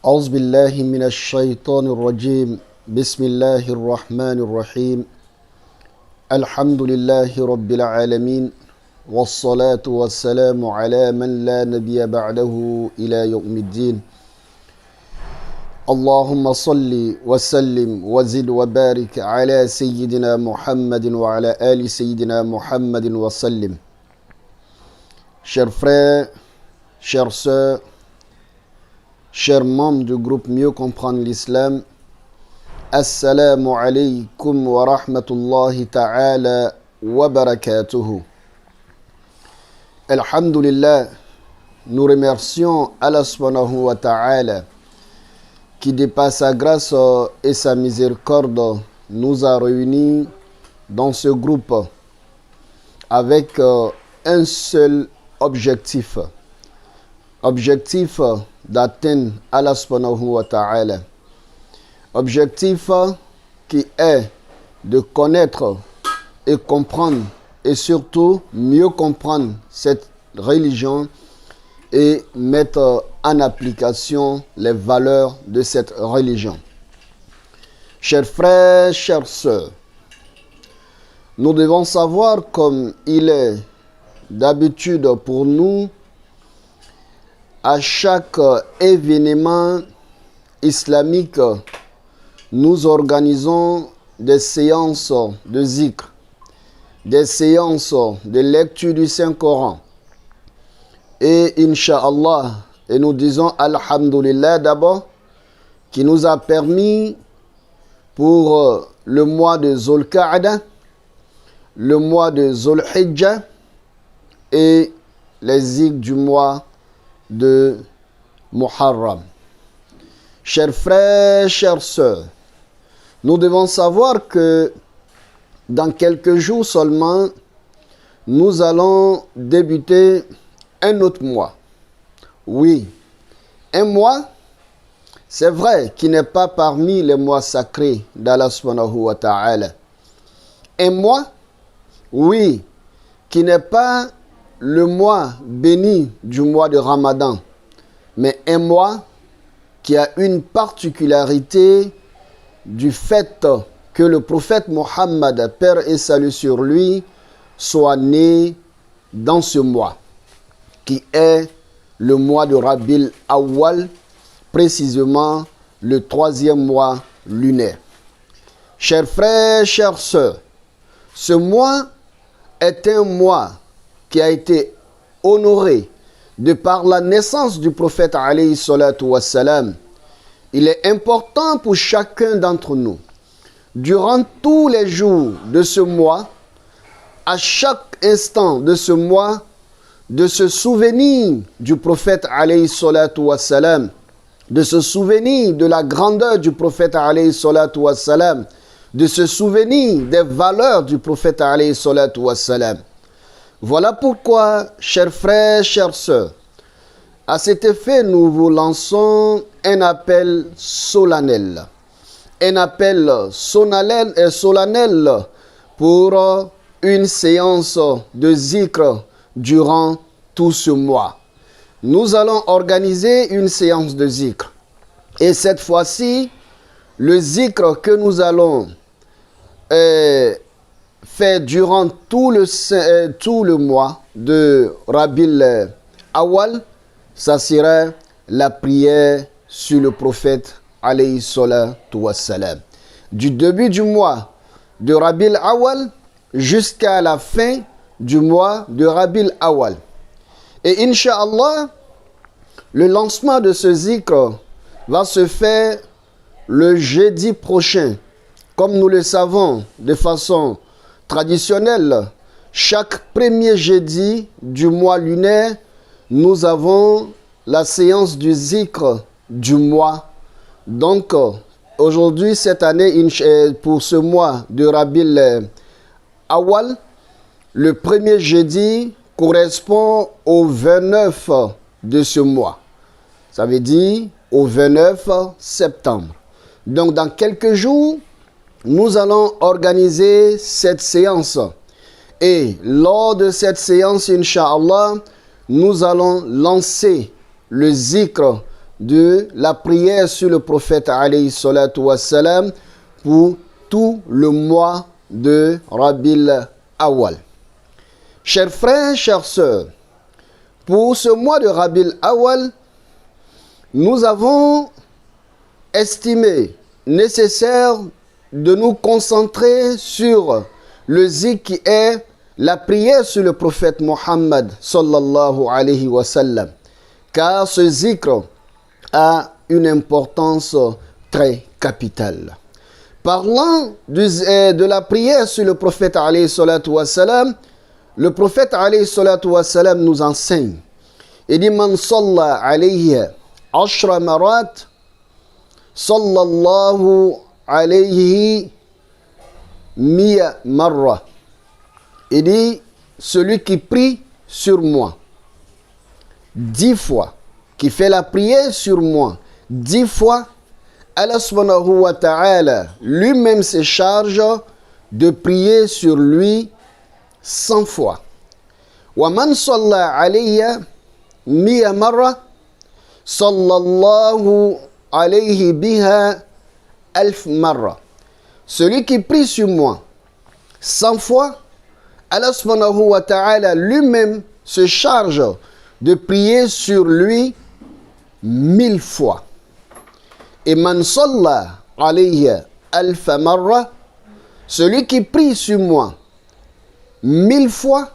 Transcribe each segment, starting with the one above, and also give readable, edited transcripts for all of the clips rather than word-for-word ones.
أعوذ بالله من الشيطان الرجيم بسم الله الرحمن الرحيم الحمد لله رب العالمين والصلاة والسلام على من لا نبي بعده إلى يوم الدين اللهم صل وسلم وزد وبارك على سيدنا محمد وعلى آل سيدنا محمد وسلم. Chers frères, chères sœurs, chers membres du groupe Mieux comprendre l'Islam, Assalamu alaikum wa rahmatullahi ta'ala wa barakatuhu. Alhamdulillah, nous remercions Allah subhanahu wa ta'ala qui, de par sa grâce et sa miséricorde, nous a réunis dans ce groupe avec un seul objectif d'atteindre Allah subhanahu wa ta'ala. Objectif qui est de connaître et comprendre et surtout mieux comprendre cette religion et mettre en application les valeurs de cette religion. Chers frères, chères sœurs, nous devons savoir, comme il est d'habitude pour nous, à chaque événement islamique, nous organisons des séances de zikr, des séances de lecture du Saint-Coran. Et Inch'Allah, et nous disons Alhamdulillah d'abord, qui nous a permis pour le mois de Zulqa'ada, le mois de Zulhijjah et les zikrs du mois de Muharram. Chers frères, chères sœurs, nous devons savoir que dans quelques jours seulement, nous allons débuter un autre mois. Oui, un mois, c'est vrai, qui n'est pas parmi les mois sacrés d'Allah subhanahu wa ta'ala. Un mois, oui, qui n'est pas le mois béni du mois de Ramadan, mais un mois qui a une particularité du fait que le prophète Mohammed, paix et salut sur lui, soit né dans ce mois, qui est le mois de Rabi'l Awwal, précisément le 3e mois lunaire. Chers frères, chères sœurs, ce mois est un mois qui a été honoré de par la naissance du prophète alayhi salatu wassalam. Il est important pour chacun d'entre nous, durant tous les jours de ce mois, à chaque instant de ce mois, de se souvenir du prophète alayhi salatu wassalam, de se souvenir de la grandeur du prophète alayhi salatu wassalam, de se souvenir des valeurs du prophète alayhi salatu wassalam. Voilà pourquoi, chers frères, chères sœurs, à cet effet, nous vous lançons un appel solennel. Un appel solennel pour une séance de zikr durant tout ce mois. Nous allons organiser une séance de zikr. Et cette fois-ci, le zikr que nous allons faire durant tout le mois de Rabi'l Awwal, ça sera la prière sur le prophète alayhi salatu wassalam. Du début du mois de Rabi'l Awwal jusqu'à la fin du mois de Rabi'l Awwal. Et Inch'Allah, le lancement de ce zikr va se faire le jeudi prochain. Comme nous le savons de façon traditionnelle, chaque premier jeudi du mois lunaire, nous avons la séance du zikr du mois. Donc, aujourd'hui, cette année, pour ce mois de Rabi'l Awwal, le premier jeudi correspond au 29 de ce mois. Ça veut dire au 29 septembre. Donc, dans quelques jours, nous allons organiser cette séance. Et lors de cette séance, Inch'Allah, nous allons lancer le zikr de la prière sur le prophète alayhi salatu wassalam pour tout le mois de Rabi'l Awwal. Chers frères, chères sœurs, pour ce mois de Rabi'l Awwal, nous avons estimé nécessaire de nous concentrer sur le zikr qui est la prière sur le prophète Muhammad sallallahu alayhi wa sallam, car ce zikr a une importance très capitale. Parlant de la prière sur le prophète alayhi salatu wa sallam, le prophète alayhi salatu wa sallam nous enseigne. Il dit man salla alayhi ashra marat sallallahu alayhi miya marra. Il dit celui qui prie sur moi 10 fois, qui fait la prière sur moi 10 fois, Allah subhanahu wa ta'ala lui-même se charge de prier sur lui 100 fois. Wa man salla alayya miya marra sallallahu alayhi biha alf marra. Celui qui prie sur moi 100 fois, Allah subhanahu wa ta'ala lui-même se charge de prier sur lui 1000 fois. Et man salla alayhi alf marra, celui qui prie sur moi 1000 fois,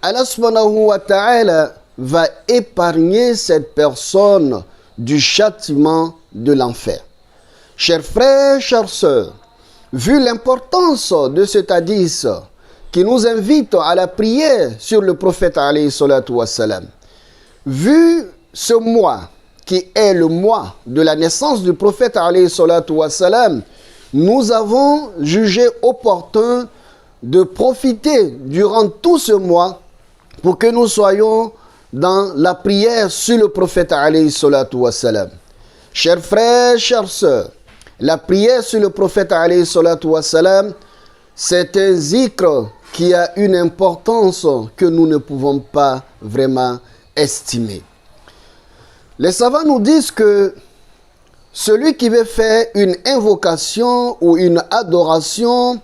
Allah subhanahu wa ta'ala va épargner cette personne du châtiment de l'enfer. Chers frères, chères sœurs, vu l'importance de cet hadith qui nous invite à la prière sur le prophète alayhi salatu wassalam, vu ce mois qui est le mois de la naissance du prophète alayhi salatu wassalam, nous avons jugé opportun de profiter durant tout ce mois pour que nous soyons dans la prière sur le prophète alayhi salatu wassalam. Chers frères, chères sœurs, la prière sur le prophète alayhi salatu wassalam, c'est un zikr qui a une importance que nous ne pouvons pas vraiment estimer. Les savants nous disent que celui qui veut faire une invocation ou une adoration,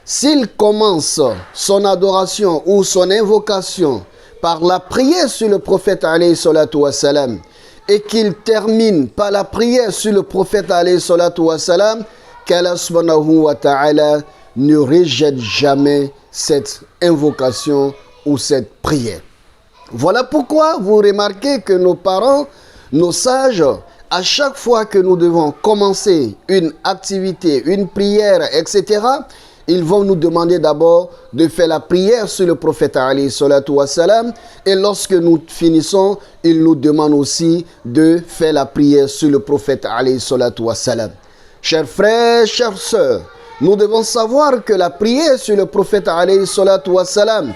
s'il commence son adoration ou son invocation par la prière sur le prophète alayhi salatu wassalam et qu'il termine par la prière sur le prophète alayhi salatu wassalam, qu'Allah subhanahu wa ta'ala ne rejette jamais cette invocation ou cette prière. Voilà pourquoi vous remarquez que nos parents, nos sages, à chaque fois que nous devons commencer une activité, une prière, etc., ils vont nous demander d'abord de faire la prière sur le prophète alayhi salatu wassalam, et lorsque nous finissons, ils nous demandent aussi de faire la prière sur le prophète alayhi salatu wassalam. Chers frères, chères sœurs, nous devons savoir que la prière sur le prophète alayhi salatu wassalam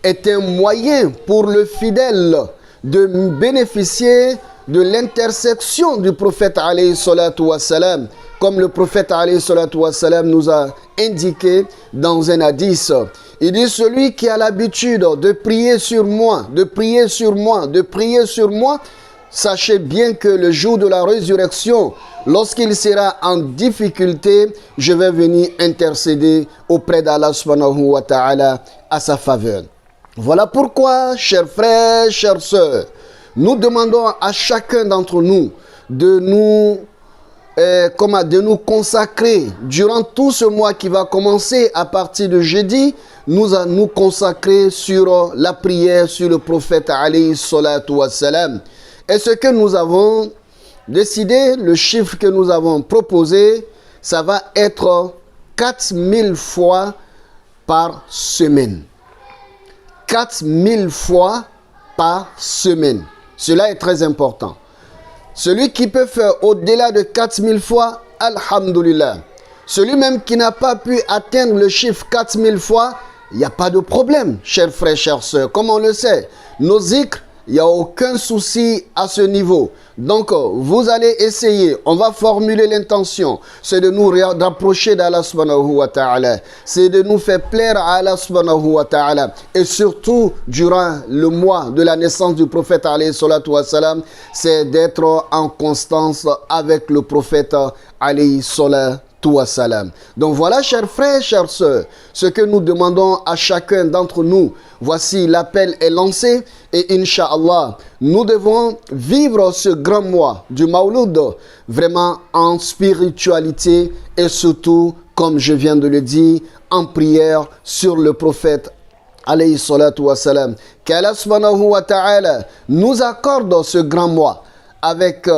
est un moyen pour le fidèle de bénéficier de l'intercession du prophète alayhi salatu wassalam, comme le prophète alayhi salatu wassalam nous a indiqué dans un hadith. Il dit celui qui a l'habitude de prier sur moi, de prier sur moi, de prier sur moi, sachez bien que le jour de la résurrection, lorsqu'il sera en difficulté, je vais venir intercéder auprès d'Allah subhanahu wa ta'ala à sa faveur. Voilà pourquoi, chers frères, chères sœurs, nous demandons à chacun d'entre nous de nous consacrer durant tout ce mois qui va commencer à partir de jeudi, nous allons nous consacrer sur la prière sur le prophète alayhi salatu wassalam. Et ce que nous avons décidé, le chiffre que nous avons proposé, ça va être 4000 fois par semaine. 4000 fois par semaine. Cela est très important. Celui qui peut faire au-delà de 4000 fois, alhamdulillah. Celui même qui n'a pas pu atteindre le chiffre 4000 fois, il n'y a pas de problème, chers frères, chères sœurs. Comme on le sait, nos zikrs Il n'y a aucun souci à ce niveau. Donc, vous allez essayer, on va formuler l'intention, c'est de nous rapprocher d'Allah subhanahu wa ta'ala, c'est de nous faire plaire à Allah subhanahu wa ta'ala, et surtout, durant le mois de la naissance du prophète alayhi salatu wa salam, c'est d'être en constance avec le prophète alayhi salatu wa salam. Donc voilà, chers frères, chères sœurs, ce que nous demandons à chacun d'entre nous. Voici, l'appel est lancé et Inch'Allah, nous devons vivre ce grand mois du Mawlud vraiment en spiritualité et surtout, comme je viens de le dire, en prière sur le prophète alayhi salatu wa salam. Qu'Allah subhanahu wa ta'ala nous accorde ce grand mois avec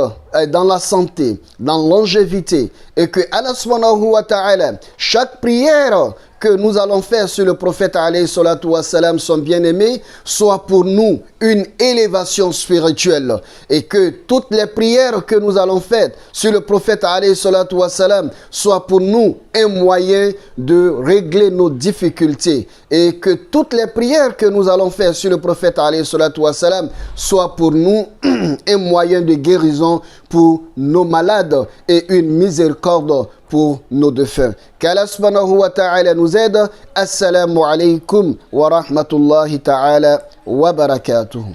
dans la santé, dans la longévité, et que Allah subhanahu wa ta'ala, chaque prière que nous allons faire sur le prophète alayhi salatu wa salam, son bien-aimé, soit pour nous une élévation spirituelle, et que toutes les prières que nous allons faire sur le prophète alayhi salatu wa salam soient pour nous un moyen de régler nos difficultés, et que toutes les prières que nous allons faire sur le prophète alayhi salatu wa salam soient pour nous un moyen de guérison pour nos malades et une miséricorde pour nos défunts. Qu'Allah subhanahu wa ta'ala nous aide. Assalamu alaikum wa rahmatullahi ta'ala wa barakatuhu.